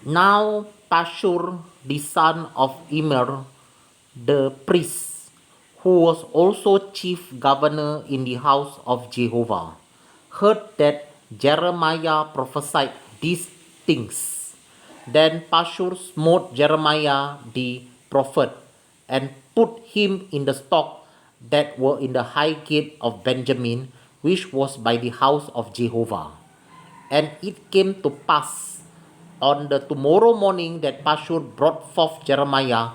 Now Pashur, the son of Immer, the priest, who was also chief governor in the house of Jehovah, heard that Jeremiah prophesied these things. Then Pashur smote Jeremiah the prophet and put him in the stock that were in the high gate of Benjamin, which was by the house of Jehovah. And it came to pass on the tomorrow morning that Pashur brought forth Jeremiah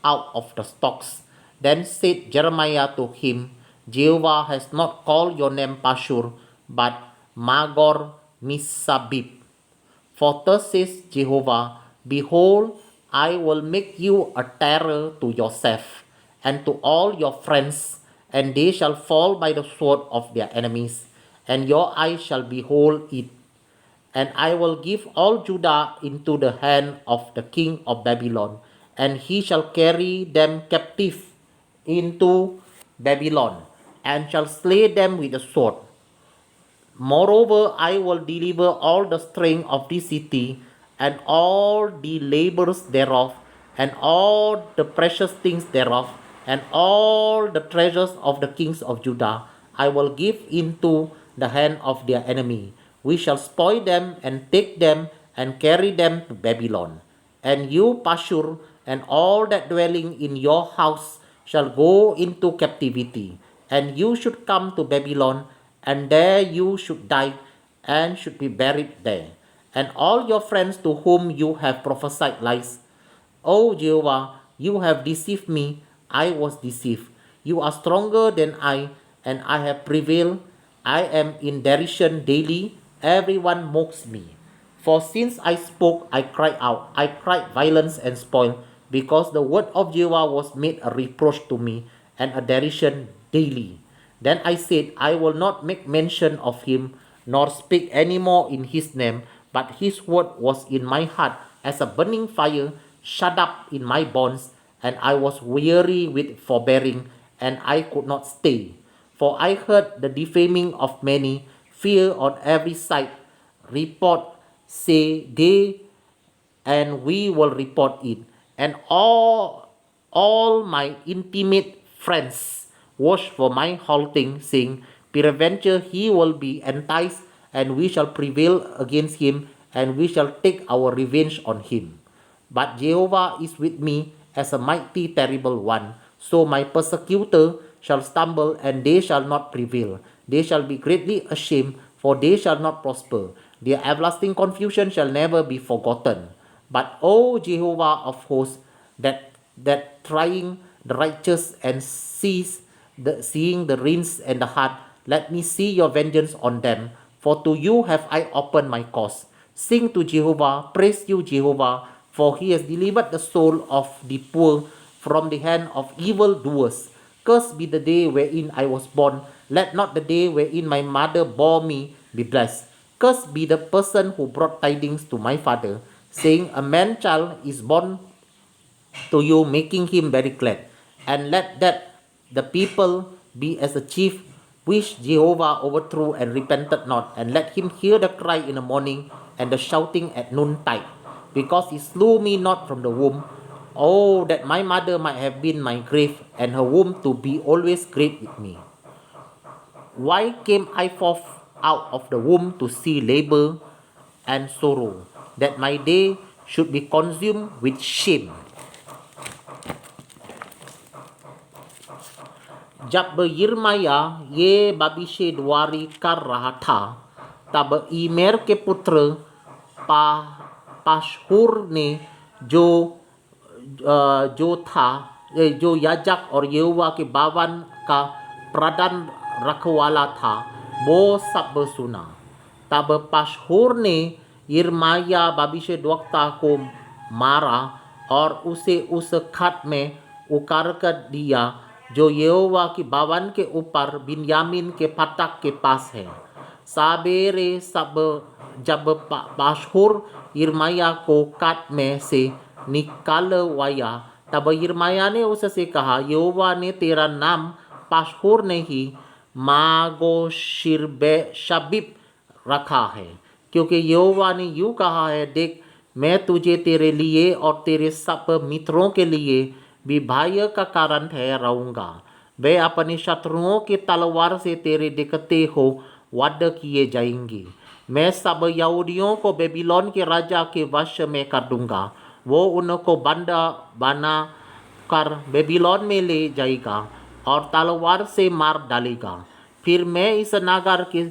out of the stocks. Then said Jeremiah to him, Jehovah has not called your name Pashur, but Magor Misabib. For thus says Jehovah, behold, I will make you a terror to yourself and to all your friends, and they shall fall by the sword of their enemies, and your eyes shall behold it. And I will give all Judah into the hand of the king of Babylon, and he shall carry them captive into Babylon, and shall slay them with the sword. Moreover, I will deliver all the strength of this city, and all the labors thereof, and all the precious things thereof, and all the treasures of the kings of Judah, I will give into the hand of their enemy. We shall spoil them, and take them, and carry them to Babylon. And you, Pashur, and all that dwelling in your house shall go into captivity, and you should come to Babylon, and there you should die, and should be buried there. And all your friends to whom you have prophesied lies. O Jehovah, you have deceived me, I was deceived. You are stronger than I, and I have prevailed. I am in derision daily, everyone mocks me. For since I spoke, I cried out. I cried violence and spoil, because the word of Jehovah was made a reproach to me, and a derision daily. Then I said, I will not make mention of him, nor speak any more in his name, but his word was in my heart as a burning fire, shut up in my bonds, and I was weary with forbearing, and I could not stay. For I heard the defaming of many, fear on every side, report say they, and we will report it. And all my intimate friends watch for my halting, saying, peradventure he will be enticed, and we shall prevail against him, and we shall take our revenge on him. But Jehovah is with me as a mighty terrible one. So my persecutor shall stumble, and they shall not prevail. They shall be greatly ashamed, for they shall not prosper. Their everlasting confusion shall never be forgotten. But O Jehovah of hosts, that trying the righteous and seeing the reins and the heart, let me see your vengeance on them. For to you have I opened my cause. Sing to Jehovah, praise you, Jehovah, for he has delivered the soul of the poor from the hand of evil doers. Cursed be the day wherein I was born. Let not the day wherein my mother bore me be blessed. Cursed be the person who brought tidings to my father, saying, a man child is born to you, making him very glad. And let that the people be as a chief which Jehovah overthrew and repented not, and let him hear the cry in the morning and the shouting at noontide, because he slew me not from the womb. Oh, that my mother might have been my grave, and her womb to be always great with me. Why came I forth out of the womb to see labor and sorrow, that my day should be consumed with shame? जब यिर्मयाह ये भविष्य द्वारी कर रहा था, तब ईमेर के पुत्र पा पाशहूर ने जो याजक और यहोवा के बावन का प्रधान रखवाला था, वो सब सुना। तब पाशहूर ने यिर्मयाह भविष्यद्वक्ता को मारा और उसे उस खत में उकार कर दिया जो यहोवा की भवन के ऊपर बिन्यामीन के फाटक के पास है। सवेरे जब पाशहूर यिर्मयाह को खत में से निकालवाया, तब यिर्मयाह ने उससे कहा, यहोवा ने तेरा नाम पाशहूर नहीं मागोशिर्बेशबिब रखा है, क्योंकि यहोवा ने यूँ कहा है, देख मैं तुझे तेरे लिए और तेरे सब मित्रों के लिए भी भय का कारण ठहराऊंगा। वे अपने शत्रुओं की तलवार से तेरे देखते हो वध किए जाएंगे। मैं सब यहूदियों को बेबीलोन के राजा के वश में कर दूंगा। वो उनको बंदा बना कर बेबीलोन में ले जाएगा और तलवार से मार डालेगा। फिर मैं इस नगर के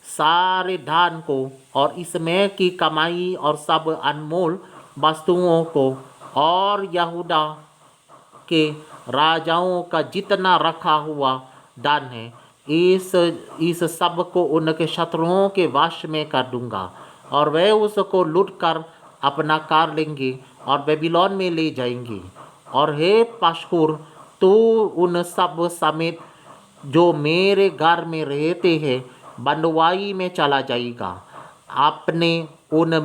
सारे धन को और इसमें की कमाई और सब अनमोल वस्तुओं को और यहूदा के राजाओं का जितना रखा हुआ धन है, इस सब को उनके शत्रुओं के वश में कर दूंगा और वे उसको लूट कर अपना कार लेंगे और बेबीलोन में ले जाएंगे। और हे पाशूर, तू उन सब समेत जो मेरे घर में रहते हैं बंदवाई में चला जाएगा। अपने उन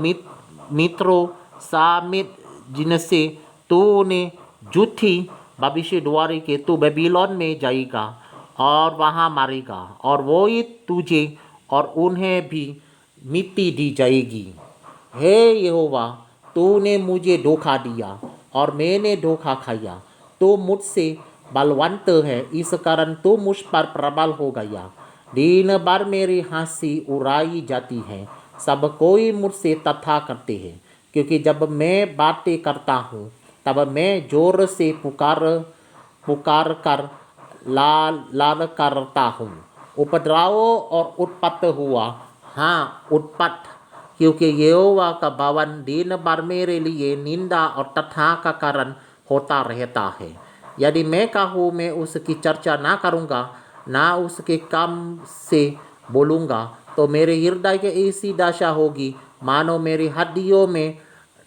मित्रों समेत जिनसे तूने झूठी भविष्यद्वाणी के तू बेबीलोन में जाएगा और वहाँ मारेगा और वो ही तुझे और उन्हें भी मिट्टी दी जाएगी। हे यहोवा, तूने मुझे धोखा दिया और मैंने धोखा खाया। तू मुझसे बलवंत है, इस कारण तू मुझ पर प्रबल हो गया। दिन भर मेरी हंसी उड़ाई जाती है, सब कोई मुझसे तथा करते हैं, क्योंकि जब मैं बातें करता हूँ तब मैं जोर से पुकार कर लाल करता हूँ। उपद्रव और उत्पत्त हुआ, हाँ उत्पत्त, क्योंकि यहोवा का भवन दिन भर मेरे लिए निंदा और तथा का कारण होता रहता है। यदि मैं कहूँ मैं उसकी चर्चा ना करूँगा, ना उसके काम से बोलूँगा, तो मेरे हृदय की ऐसी दशा होगी मानो मेरी हड्डियों में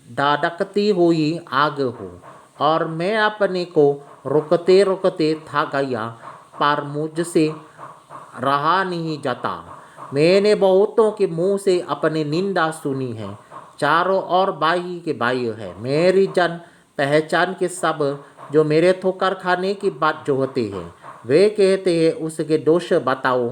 धड़कती हुई आग हो। और मैं अपने को रोकते रोकते थक गया, पर मुझसे रहा नहीं जाता। मैंने बहुतों के मुंह से अपनी निंदा सुनी है। चारों ओर भाई के भाई है। मेरी जन पहचान के सब जो मेरे ठोकर खाने की बात जो होते हैं, वे कहते हैं उसके दोष बताओ,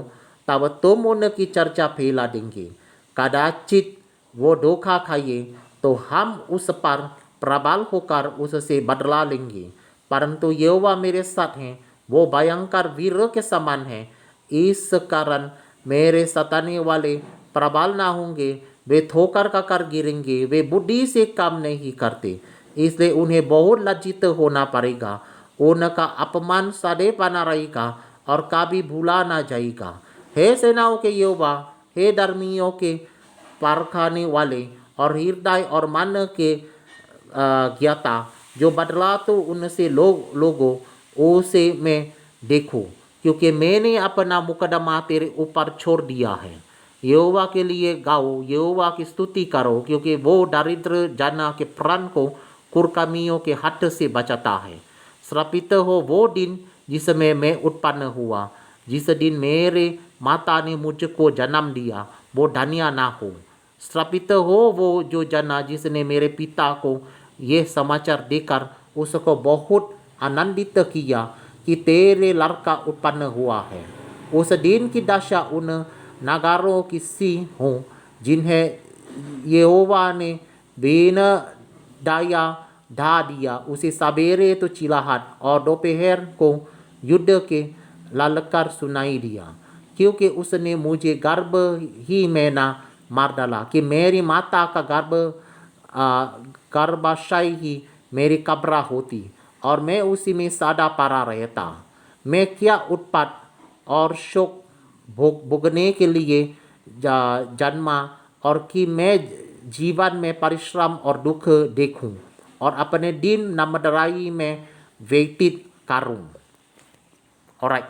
तब तुम उनकी चर्चा फैला देंगे। कदाचित वो धोखा खाइए तो हम उस पर प्रबल होकर उससे बदला लेंगे। परंतु यहोवा मेरे साथ हैं, वो भयंकर वीरों के समान है। इस कारण मेरे सताने वाले प्रबल ना होंगे, वे ठोकर का कर गिरेंगे। वे बुद्धि से काम नहीं करते, इसलिए उन्हें बहुत लज्जित होना पड़ेगा। उनका अपमान सदैव बना रहेगा और कभी भूला ना जाएगा। हे सेनाओं के यहोवा, हे धर्मियों के परखाने वाले और हृदय और मन के ज्ञाता, जो बदला तो उनसे लोगों उसे मैं देखूं, क्योंकि मैंने अपना मुकदमा तेरे ऊपर छोड़ दिया है। यहोवा के लिए गाओ, यहोवा की स्तुति करो, क्योंकि वो दरिद्र जना के प्राण को कुकर्मियों के हाथ से बचाता है। श्रापित हो वो दिन जिसमें मैं उत्पन्न हुआ, जिस दिन मेरे माता ने मुझको जन्म दिया, वो धन्य ना हो। श्रापित हो वो जो जना जिसने मेरे पिता को ये समाचार देकर उसको बहुत आनंदित किया कि तेरे लड़का उत्पन्न हुआ है। उस दिन की दशा उन नगरों की सी हो जिन्हें यहोवा ने बिना दया ढा दिया। उसे सवेरे तो चिल्लाहट और दोपहर को युद्ध के ललकार सुनाई दिया, क्योंकि उसने मुझे गर्भ ही में ना मार डाला कि मेरी माता का गर्भाशय ही मेरी कब्र होती और मैं उसी में सदा पड़ा रहता। मैं क्या उत्पात और शोक भोगने के लिए जन्मा, और कि मैं जीवन में परिश्रम और दुख देखूं और अपने दिन नमदराई में व्यतीत करूं। Alright.